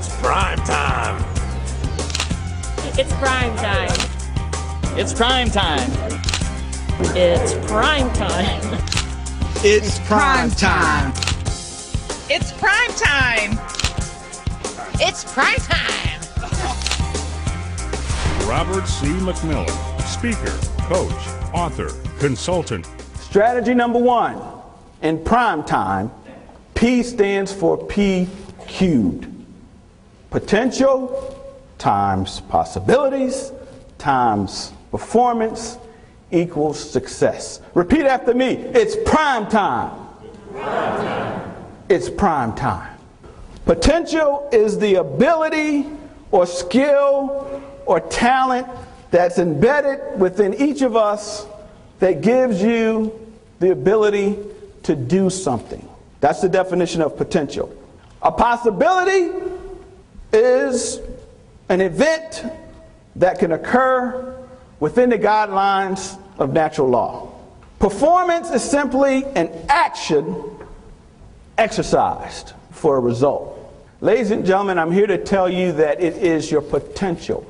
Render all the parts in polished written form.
It's prime time. It's prime time. It's prime time. It's prime time. It's prime time. It's prime time. It's prime time. Robert C. McMillan, speaker, coach, author, consultant. Strategy number 1, in prime time, P stands for P cubed. Potential times possibilities times performance equals success. Repeat after me. It's prime time. Prime time. It's prime time. Potential is the ability or skill or talent that's embedded within each of us that gives you the ability to do something. That's the definition of potential. A possibility is an event that can occur within the guidelines of natural law. Performance is simply an action exercised for a result. Ladies and gentlemen, I'm here to tell you that it is your potential.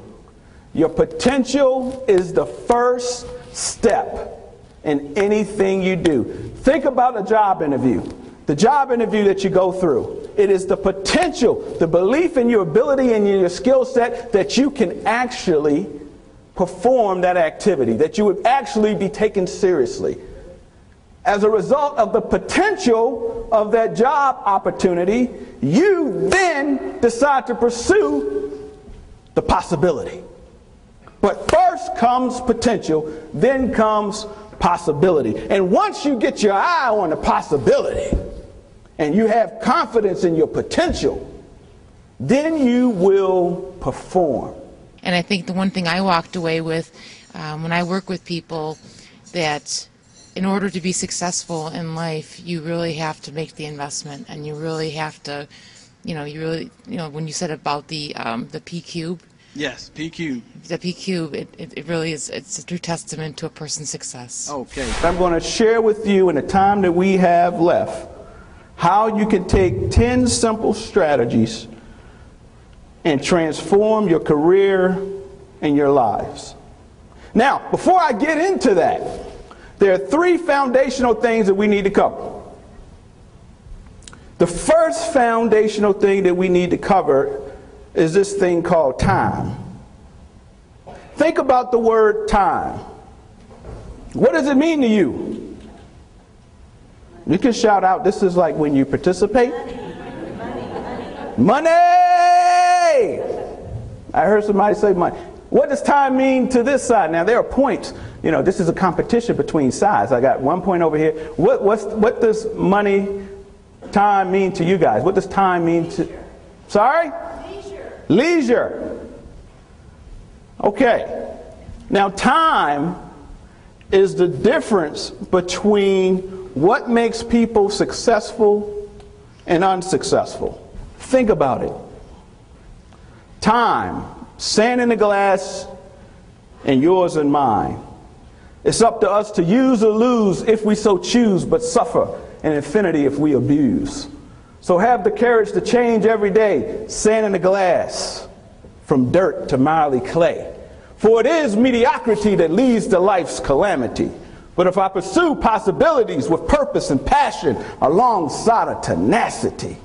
Your potential is the first step in anything you do. Think about a job interview. The job interview that you go through. It is the potential, the belief in your ability and your skill set that you can actually perform that activity, that you would actually be taken seriously. As a result of the potential of that job opportunity, you then decide to pursue the possibility. But first comes potential, then comes possibility. And once you get your eye on the possibility and you have confidence in your potential, then you will perform. And I think the one thing I walked away with when I work with people, that in order to be successful in life, you really have to make the investment, and you really have to, when you said about the P cube. Yes, P cube. The P cube, it really is, it's a true testament to a person's success. Okay. I'm going to share with you in the time that we have left how you can take 10 simple strategies and transform your career and your lives. Now, before I get into that, there are 3 foundational things that we need to cover. The first foundational thing that we need to cover is this thing called time. Think about the word time. What does it mean to you? You can shout out. This is like when you participate. Money! I heard somebody say money. What does time mean to this side? Now, there are points. You know, this is a competition between sides. I got 1 point over here. What does money, time mean to you guys? What does time mean to... Sorry? Leisure. Leisure. Okay. Now, time is the difference between what makes people successful and unsuccessful. Think about it. Time, sand in the glass, and yours and mine. It's up to us to use or lose if we so choose, but suffer an infinity if we abuse. So have the courage to change every day, sand in the glass, from dirt to miry clay. For it is mediocrity that leads to life's calamity. But if I pursue possibilities with purpose and passion alongside of tenacity,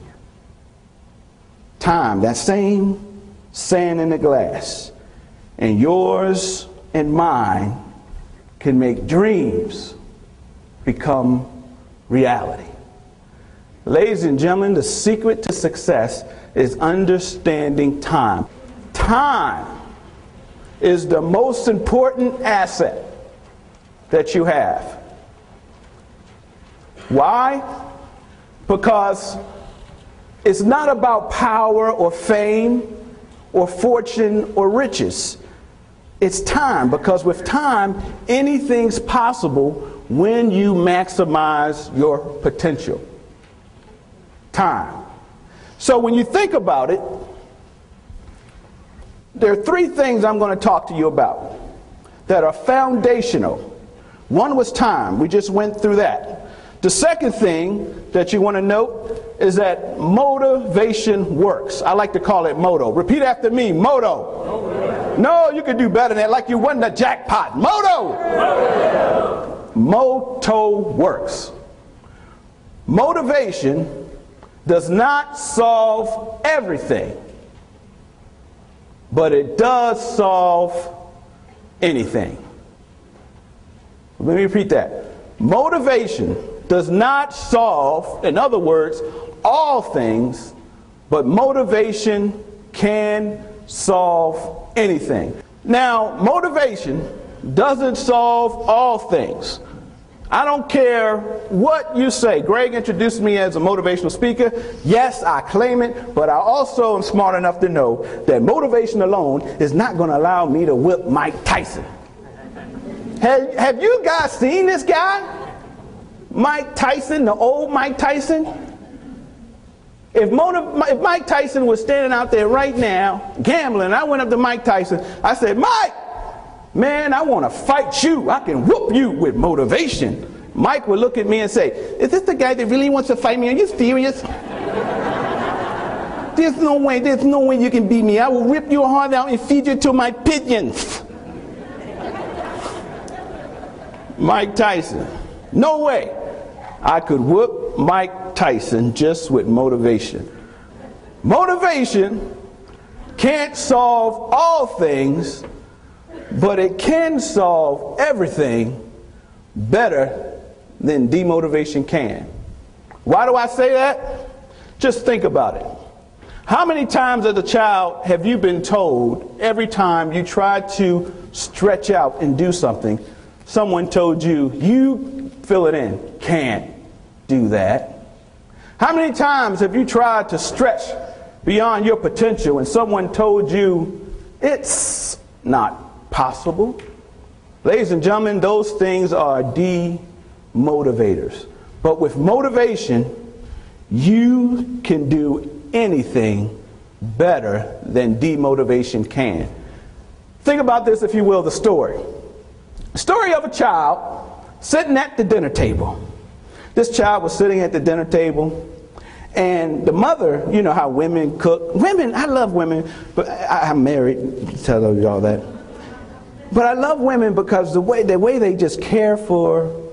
time, that same sand in the glass, and yours and mine can make dreams become reality. Ladies and gentlemen, the secret to success is understanding time. Time is the most important asset that you have. Why? Because it's not about power or fame or fortune or riches. It's time, because with time, anything's possible when you maximize your potential. Time. So when you think about it, there are 3 things I'm going to talk to you about that are foundational. One was time. We just went through that. The second thing that you want to note is that motivation works. I like to call it motto. Repeat after me, motto. No, you can do better than that, like you won the jackpot. Motto. Motto works. Motivation does not solve everything, but it does solve anything. Let me repeat that. Motivation does not solve, in other words, all things, but motivation can solve anything. Now, motivation doesn't solve all things. I don't care what you say. Greg introduced me as a motivational speaker. Yes, I claim it, but I also am smart enough to know that motivation alone is not going to allow me to whip Mike Tyson. Have you guys seen this guy? Mike Tyson, the old Mike Tyson? If Mike Tyson was standing out there right now gambling, I went up to Mike Tyson, I said, Mike, man, I want to fight you. I can whoop you with motivation. Mike would look at me and say, is this the guy that really wants to fight me? Are you serious? There's no way you can beat me. I will rip your heart out and feed you to my pigeons. Mike Tyson. No way I could whoop Mike Tyson just with motivation. Motivation can't solve all things, but it can solve everything better than demotivation can. Why do I say that? Just think about it. How many times as a child have you been told every time you try to stretch out and do something, someone told you, you fill it in, can't do that? How many times have you tried to stretch beyond your potential and someone told you it's not possible? Ladies and gentlemen, those things are demotivators. But with motivation, you can do anything better than demotivation can. Think about this, if you will, the story. Story of a child sitting at the dinner table. This child was sitting at the dinner table, and the mother, you know how women cook. Women, I love women, but I'm married, tell you all that. But I love women because the way they just care for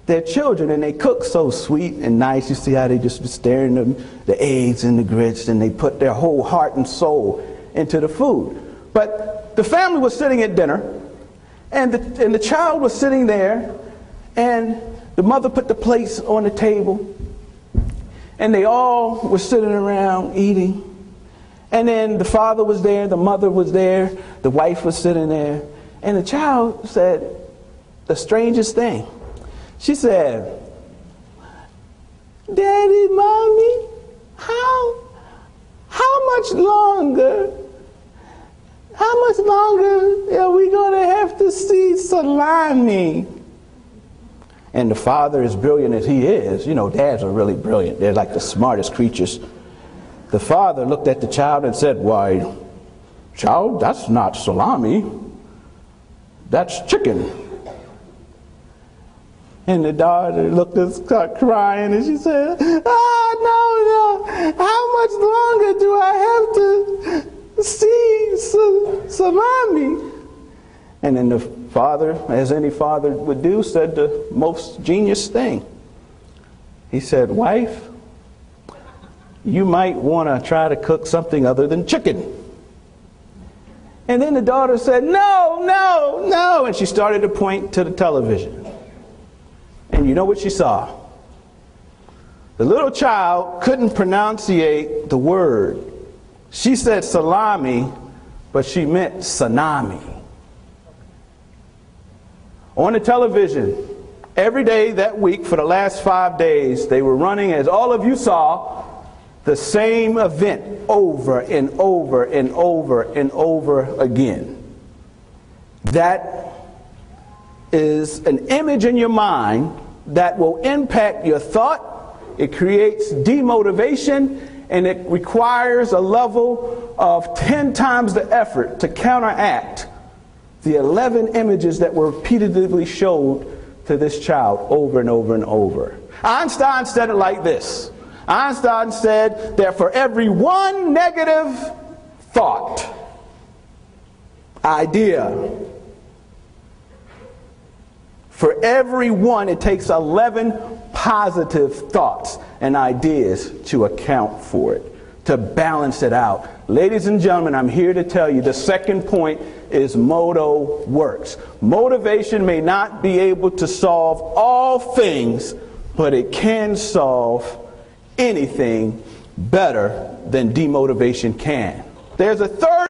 their children, and they cook so sweet and nice. You see how they just staring the eggs and the grits, and they put their whole heart and soul into the food. But the family was sitting at dinner, and the child was sitting there, and the mother put the plates on the table, and they all were sitting around eating. And then the father was there, the mother was there, the wife was sitting there, and the child said the strangest thing. She said, Daddy, Mommy, how much longer are we going to have to see salami? And the father, as brilliant as he is, you know, dads are really brilliant. They're like the smartest creatures. The father looked at the child and said, why, child, that's not salami. That's chicken. And the daughter looked and started crying, and she said, no, how much longer do I have to see salami? And then the father, as any father would do, said the most genius thing. He said, wife, you might want to try to cook something other than chicken. And then the daughter said, no, and she started to point to the television. And you know what she saw? The little child couldn't pronunciate the word. She said salami, but she meant tsunami. On the television, every day that week for the last 5 days, they were running, as all of you saw, the same event over and over and over and over again. That is an image in your mind that will impact your thought. It creates demotivation, and it requires a level of 10 times the effort to counteract the 11 images that were repeatedly showed to this child over and over and over. Einstein said it like this: Einstein said that for every one negative thought, idea, for every one, it takes 11 positive thoughts and ideas to account for it, to balance it out. Ladies and gentlemen, I'm here to tell you the second point is motto works. Motivation may not be able to solve all things, but it can solve anything better than demotivation can. There's a third